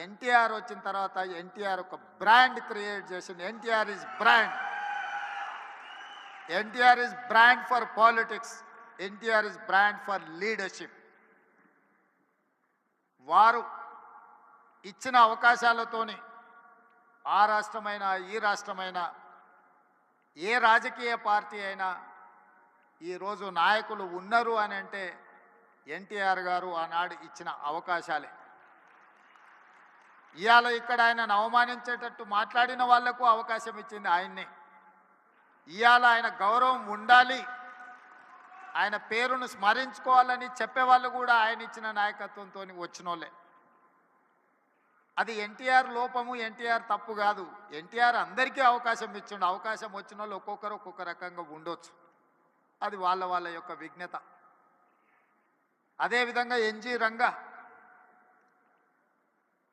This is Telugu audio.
ఎన్టీఆర్ వచ్చిన తర్వాత ఎన్టీఆర్ ఒక బ్రాండ్ క్రియేట్ చేసింది. NTR is brand. NTR is brand for politics. NTR is brand for leadership. వారు ఇచ్చిన అవకాశాలతోని ఆ రాష్ట్రమైనా ఈ రాష్ట్రమైనా ఏ రాజకీయ పార్టీ అయినా ఈరోజు నాయకులు ఉన్నారు అని అంటే ఎన్టీఆర్ గారు ఆనాడు ఇచ్చిన అవకాశాలే. ఇవాళ ఇక్కడ ఆయనను అవమానించేటట్టు మాట్లాడిన వాళ్లకు అవకాశం ఇచ్చింది ఆయన్నే. ఇవాళ ఆయన గౌరవం ఉండాలి, ఆయన పేరును స్మరించుకోవాలని చెప్పేవాళ్ళు కూడా ఆయన ఇచ్చిన నాయకత్వంతో వచ్చినోళ్ళే. అది ఎన్టీఆర్ లోపము, ఎన్టీఆర్ తప్పు కాదు. ఎన్టీఆర్ అందరికీ అవకాశం ఇచ్చిండు. అవకాశం వచ్చిన వాళ్ళు ఒక్కొక్కరు ఒక్కొక్క రకంగా ఉండొచ్చు. అది వాళ్ళ యొక్క విజ్ఞత. అదేవిధంగా ఎన్జి రంగా